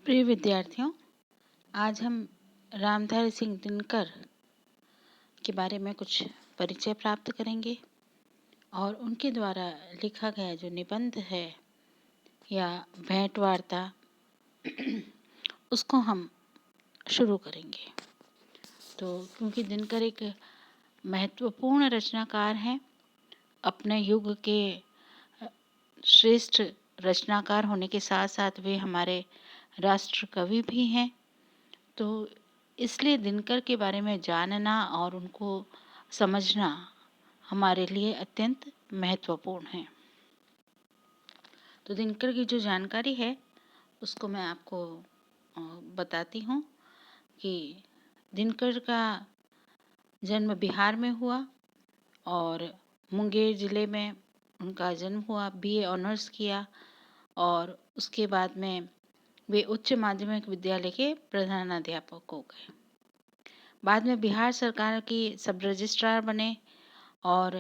प्रिय विद्यार्थियों, आज हम रामधारी सिंह दिनकर के बारे में कुछ परिचय प्राप्त करेंगे और उनके द्वारा लिखा गया जो निबंध है या भेंट वार्ता उसको हम शुरू करेंगे। तो क्योंकि दिनकर एक महत्वपूर्ण रचनाकार हैं, अपने युग के श्रेष्ठ रचनाकार होने के साथ साथ वे हमारे राष्ट्र कवि भी हैं, तो इसलिए दिनकर के बारे में जानना और उनको समझना हमारे लिए अत्यंत महत्वपूर्ण है। तो दिनकर की जो जानकारी है उसको मैं आपको बताती हूँ कि दिनकर का जन्म बिहार में हुआ और मुंगेर ज़िले में उनका जन्म हुआ। बीए ऑनर्स किया और उसके बाद में वे उच्च माध्यमिक विद्यालय के प्रधानाध्यापक हो गए। बाद में बिहार सरकार की सब रजिस्ट्रार बने और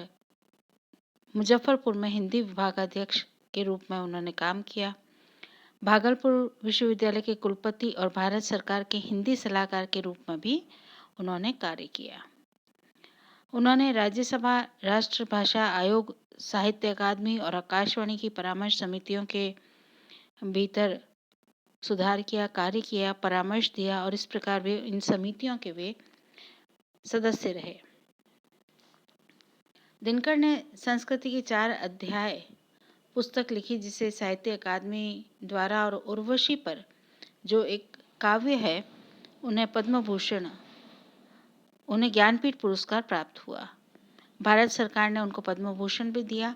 मुजफ्फरपुर में हिंदी विभागाध्यक्ष के रूप में उन्होंने काम किया। भागलपुर विश्वविद्यालय के कुलपति और भारत सरकार के हिंदी सलाहकार के रूप में भी उन्होंने कार्य किया। उन्होंने राज्यसभा, राष्ट्रभाषा आयोग, साहित्य अकादमी और आकाशवाणी की परामर्श समितियों के भीतर सुधार किया, कार्य किया, परामर्श दिया और इस प्रकार वे इन समितियों के वे सदस्य रहे। दिनकर ने संस्कृति की 4 अध्याय पुस्तक लिखी जिसे साहित्य अकादमी द्वारा और उर्वशी पर जो एक काव्य है उन्हें ज्ञानपीठ पुरस्कार प्राप्त हुआ। भारत सरकार ने उनको पद्म भूषण भी दिया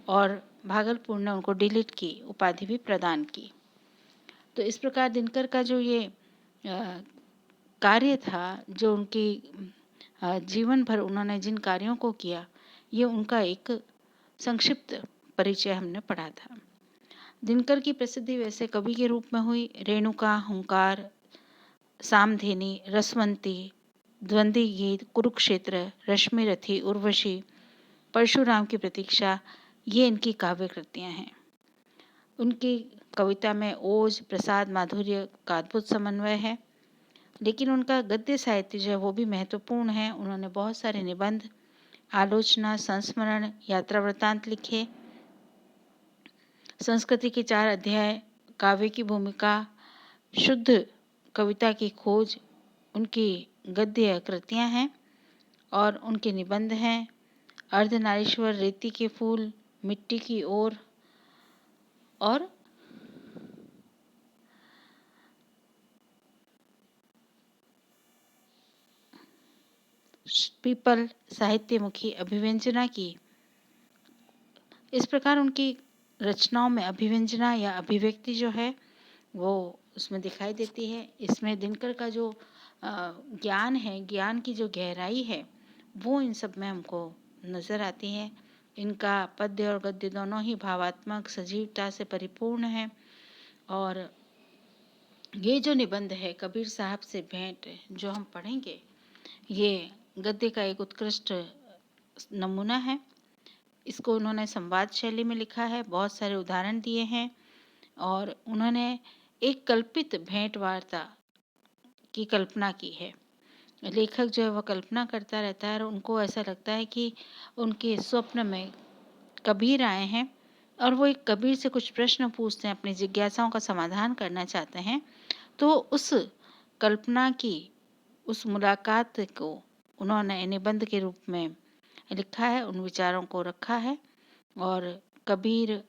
और भागलपुर ने उनको डीलिट की उपाधि भी प्रदान की। तो इस प्रकार दिनकर का जो ये कार्य था, जो उनकी जीवन भर उन्होंने जिन कार्यों को किया, ये उनका एक संक्षिप्त परिचय हमने पढ़ा था। दिनकर की प्रसिद्धि वैसे कवि के रूप में हुई। रेणुका, हुंकार, सामधेनी, रसवंती, द्वंद्वी गीत, कुरुक्षेत्र, रश्मि रथी, उर्वशी, परशुराम की प्रतीक्षा, ये इनकी काव्य कृतियाँ हैं। उनकी कविता में ओज, प्रसाद, माधुर्य का अद्भुत समन्वय है, लेकिन उनका गद्य साहित्य जो है वो भी महत्वपूर्ण है। उन्होंने बहुत सारे निबंध, आलोचना, संस्मरण, यात्रा वृत्तांत लिखे। संस्कृति के 4 अध्याय, काव्य की भूमिका, शुद्ध कविता की खोज उनकी गद्य कृतियाँ हैं और उनके निबंध हैं। अर्धनारीश्वर, रेती के फूल, मिट्टी की ओर और पीपल, साहित्यमुखी, अभिव्यंजना की। इस प्रकार उनकी रचनाओं में अभिव्यंजना या अभिव्यक्ति जो है वो उसमें दिखाई देती है। इसमें दिनकर का जो ज्ञान है, ज्ञान की जो गहराई है, वो इन सब में हमको नज़र आती है। इनका पद्य और गद्य दोनों ही भावात्मक सजीवता से परिपूर्ण है। और ये जो निबंध है कबीर साहब से भेंट जो हम पढ़ेंगे, ये गद्य का एक उत्कृष्ट नमूना है। इसको उन्होंने संवाद शैली में लिखा है, बहुत सारे उदाहरण दिए हैं और उन्होंने एक कल्पित भेंट वार्ता की कल्पना की है। लेखक जो है वह कल्पना करता रहता है और उनको ऐसा लगता है कि उनके स्वप्न में कबीर आए हैं और वो एक कबीर से कुछ प्रश्न पूछते हैं, अपनी जिज्ञासाओं का समाधान करना चाहते हैं। तो उस कल्पना की, उस मुलाकात को उन्होंने निबंध के रूप में लिखा है, उन विचारों को रखा है। और कबीर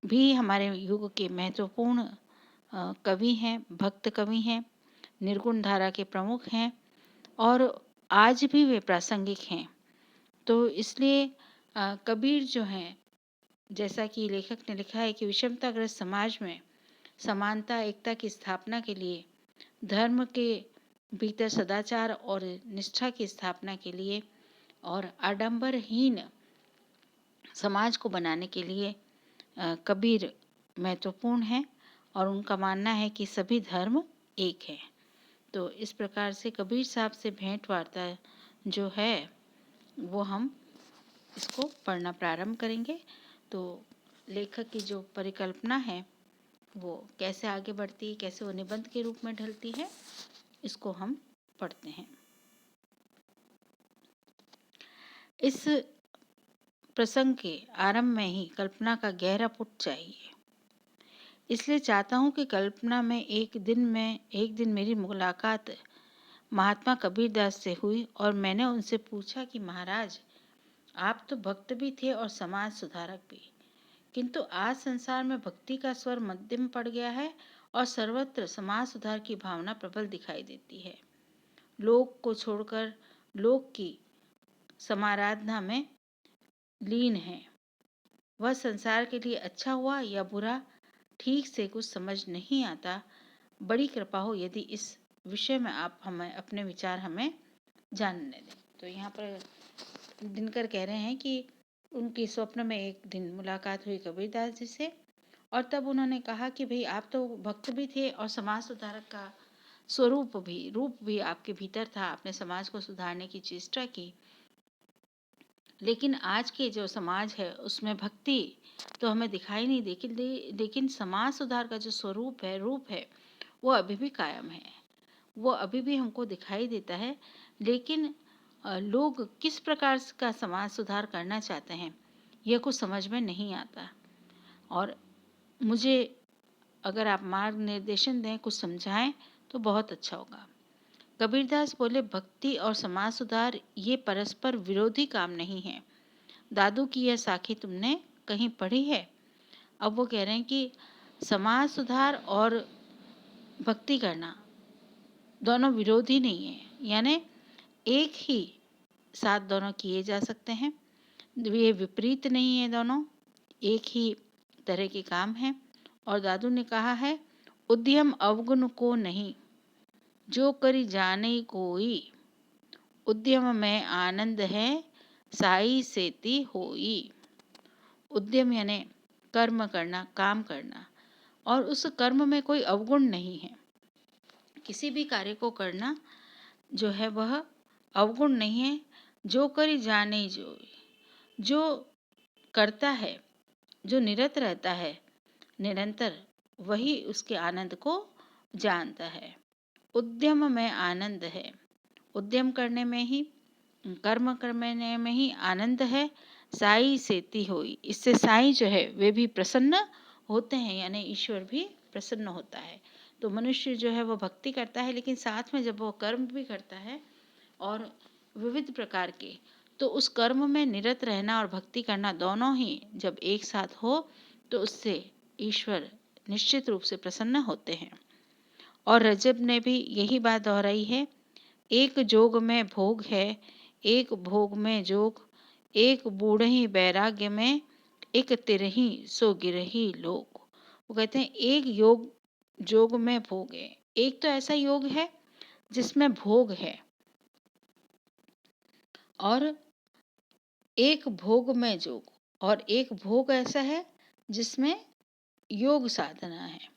भी हमारे युग के महत्वपूर्ण कवि हैं, भक्त कवि हैं, निर्गुण धारा के प्रमुख हैं और आज भी वे प्रासंगिक हैं। तो इसलिए कबीर जो हैं, जैसा कि लेखक ने लिखा है कि विषमताग्रस्त समाज में समानता, एकता की स्थापना के लिए, धर्म के भीतर सदाचार और निष्ठा की स्थापना के लिए और आडंबरहीन समाज को बनाने के लिए कबीर महत्वपूर्ण है और उनका मानना है कि सभी धर्म एक है। तो इस प्रकार से कबीर साहब से भेंट वार्ता जो है वो हम इसको पढ़ना प्रारंभ करेंगे। तो लेखक की जो परिकल्पना है वो कैसे आगे बढ़ती है, कैसे वो निबंध के रूप में ढलती है, इसको हम पढ़ते हैं। इस प्रसंग के आरंभ में ही कल्पना का गहरा पुट चाहिए। इसलिए चाहता हूँ कि कल्पना में एक दिन मेरी मुलाकात महात्मा कबीरदास से हुई और मैंने उनसे पूछा कि महाराज, आप तो भक्त भी थे और समाज सुधारक भी, किंतु आज संसार में भक्ति का स्वर मध्यम पड़ गया है और सर्वत्र समाज सुधार की भावना प्रबल दिखाई देती है। लोक को छोड़कर लोक की समाराधना में लीन है। वह संसार के लिए अच्छा हुआ या बुरा ठीक से कुछ समझ नहीं आता। बड़ी कृपा हो यदि इस विषय में आप हमें अपने विचार हमें जानने दें। तो यहाँ पर दिनकर कह रहे हैं कि उनकी स्वप्न में एक दिन मुलाकात हुई कबीरदास जी से और तब उन्होंने कहा कि भाई, आप तो भक्त भी थे और समाज सुधारक का रूप भी आपके भीतर था। आपने समाज को सुधारने की चेष्टा की, लेकिन आज के जो समाज है उसमें भक्ति तो हमें दिखाई नहीं देती, लेकिन समाज सुधार का जो रूप है, वो अभी भी कायम है, वो अभी भी हमको दिखाई देता है। लेकिन लोग किस प्रकार का समाज सुधार करना चाहते हैं, यह कुछ समझ में नहीं आता। और मुझे अगर आप मार्ग निर्देशन दें, कुछ समझाएं तो बहुत अच्छा होगा। कबीरदास बोले, भक्ति और समाज सुधार ये परस्पर विरोधी काम नहीं है। दादू की यह साखी तुमने कहीं पढ़ी है? अब वो कह रहे हैं कि समाज सुधार और भक्ति करना दोनों विरोधी नहीं है, यानी एक ही साथ दोनों किए जा सकते हैं। ये विपरीत नहीं है, दोनों एक ही तरह के काम हैं। और दादू ने कहा है, उद्यम अवगुण को नहीं, जो करी जाने कोई, उद्यम में आनंद है, साई सेती होई। उद्यम यानी कर्म करना, काम करना, और उस कर्म में कोई अवगुण नहीं है। किसी भी कार्य को करना जो है वह अवगुण नहीं है। जो करी जाने जो करता है, जो निरत रहता है निरंतर, वही उसके आनंद को जानता है। उद्यम में आनंद है, उद्यम करने में ही, कर्म करने में ही आनंद है। साई सेती होई, इससे साई जो है वे भी प्रसन्न होते हैं, यानी ईश्वर भी प्रसन्न होता है। तो मनुष्य जो है वो भक्ति करता है, लेकिन साथ में जब वो कर्म भी करता है और विविध प्रकार के, तो उस कर्म में निरत रहना और भक्ति करना दोनों ही जब एक साथ हो तो उससे ईश्वर निश्चित रूप से प्रसन्न होते हैं। और रजब ने भी यही बात दोहराई है, एक जोग में भोग है, एक भोग में जोग, एक बूढ़ही बैराग्य में, एक तिरही सो गिरही लोग। वो कहते हैं एक जोग में भोग है, एक तो ऐसा योग है जिसमें भोग है, और एक भोग में जोग, और एक भोग ऐसा है जिसमें योग साधना है।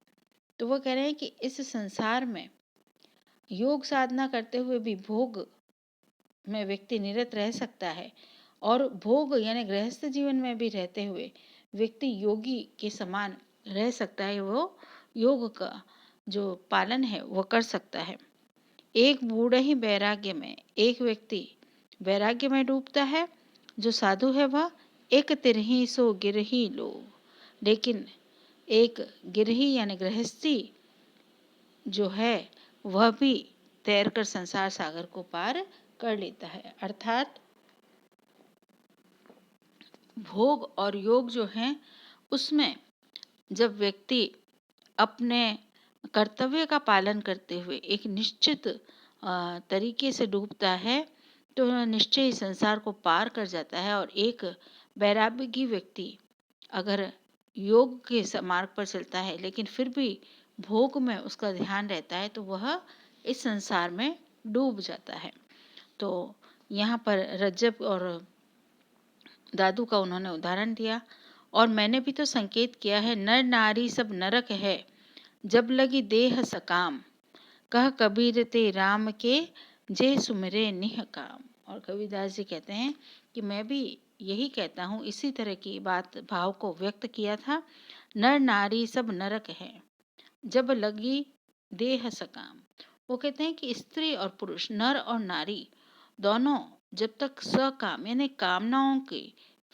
तो वो कह रहे हैं कि इस संसार में योग साधना करते हुए भी भोग में व्यक्ति निरत रह सकता है, और भोग यानी गृहस्थ जीवन में भी रहते हुए व्यक्ति योगी के समान रह सकता है। वो योग का जो पालन है वो कर सकता है। एक बूढ़े ही वैराग्य में, एक व्यक्ति वैराग्य में डूबता है, जो साधु है वह एक तिरही सो गिरही लोग, लेकिन एक गिरही यानी गृहस्थी जो है वह भी तैरकर संसार सागर को पार कर लेता है। अर्थात भोग और योग जो है उसमें जब व्यक्ति अपने कर्तव्य का पालन करते हुए एक निश्चित तरीके से डूबता है तो निश्चय ही संसार को पार कर जाता है। और एक वैराग्यी व्यक्ति अगर योग के मार्ग पर चलता है लेकिन फिर भी भोग में उसका ध्यान रहता है तो वह इस संसार में डूब जाता है। तो यहाँ पर रज्जब और दादू का उन्होंने उदाहरण दिया, और मैंने भी तो संकेत किया है, नर नारी सब नरक है, जब लगी देह सकाम, कह कबीर ते राम के, जे सुमिरे निह काम। और कबीरदास जी कहते हैं कि मैं भी यही कहता हूँ, इसी तरह की बात भाव को व्यक्त किया था नर नारी सब नरक है, जब लगी देह सकाम। वो कहते हैं कि स्त्री और पुरुष, नर और नारी दोनों जब तक सकाम यानी कामनाओं के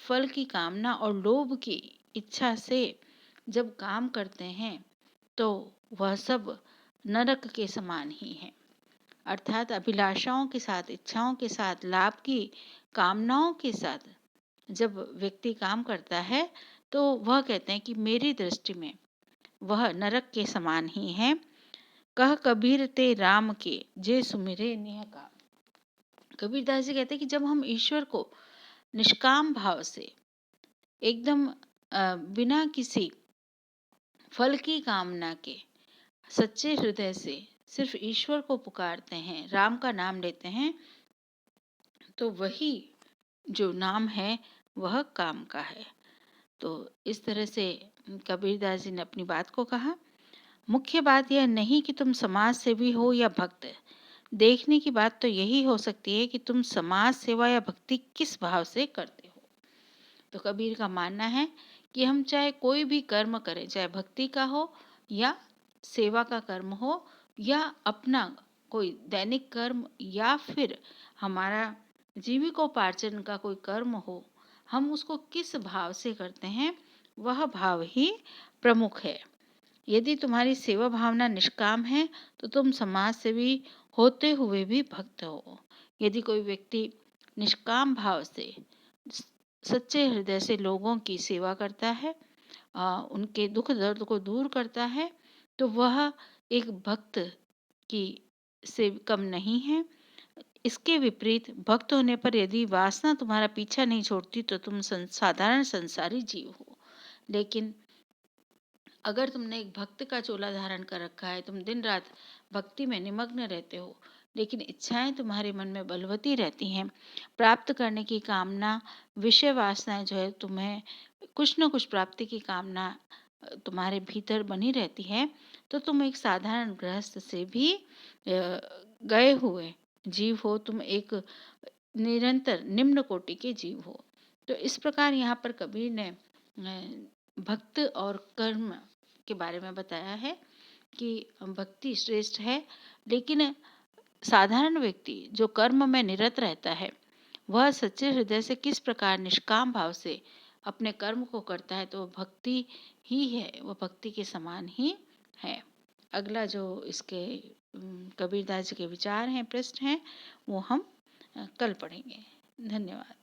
फल की कामना और लोभ की इच्छा से जब काम करते हैं तो वह सब नरक के समान ही है। अर्थात अभिलाषाओं के साथ, इच्छाओं के साथ, लाभ की कामनाओं के साथ जब व्यक्ति काम करता है तो वह कहते हैं कि मेरी दृष्टि में वह नरक के समान ही है। कह कबीर ते राम के जे सुमिरे नेह का। कबीरदास जी कहते हैं कि जब हम ईश्वर को निष्काम भाव से एकदम बिना किसी फल की कामना के सच्चे हृदय से सिर्फ ईश्वर को पुकारते हैं, राम का नाम लेते हैं, तो वही जो नाम है वह काम का है। तो इस तरह से कबीरदास जी ने अपनी बात को कहा। मुख्य बात यह नहीं कि तुम समाज सेवी हो या भक्त, देखने की बात तो यही हो सकती है कि तुम समाज सेवा या भक्ति किस भाव से करते हो। तो कबीर का मानना है कि हम चाहे कोई भी कर्म करें, चाहे भक्ति का हो या सेवा का कर्म हो या अपना कोई दैनिक कर्म या फिर हमारा जीविकोपार्जन का कोई कर्म हो, हम उसको किस भाव से करते हैं वह भाव ही प्रमुख है। यदि तुम्हारी सेवा भावना निष्काम है तो तुम समाज सेवी होते हुए भी भक्त हो। यदि कोई व्यक्ति निष्काम भाव से सच्चे हृदय से लोगों की सेवा करता है, उनके दुख दर्द को दूर करता है, तो वह एक भक्त की से कम नहीं है। इसके विपरीत भक्त होने पर यदि वासना तुम्हारा पीछा नहीं छोड़ती तो तुम साधारण संसारी जीव हो। लेकिन अगर तुमने एक भक्त का चोला धारण कर रखा है, तुम दिन रात भक्ति में निमग्न रहते हो, लेकिन इच्छाएं तुम्हारे मन में बलवती रहती हैं, प्राप्त करने की कामना, विषय वासनाएं जो है, तुम्हें कुछ न कुछ प्राप्ति की कामना तुम्हारे भीतर बनी रहती है, तो तुम एक साधारण गृहस्थ से भी गए हुए जीव हो, तुम एक निरंतर निम्न कोटि के जीव हो। तो इस प्रकार यहाँ पर कबीर ने भक्त और कर्म के बारे में बताया है कि भक्ति श्रेष्ठ है, लेकिन साधारण व्यक्ति जो कर्म में निरत रहता है वह सच्चे हृदय से किस प्रकार निष्काम भाव से अपने कर्म को करता है, तो भक्ति ही है, वह भक्ति के समान ही है। अगला जो इसके कबीरदास जी के विचार हैं, प्रश्न हैं, वो हम कल पढ़ेंगे। धन्यवाद।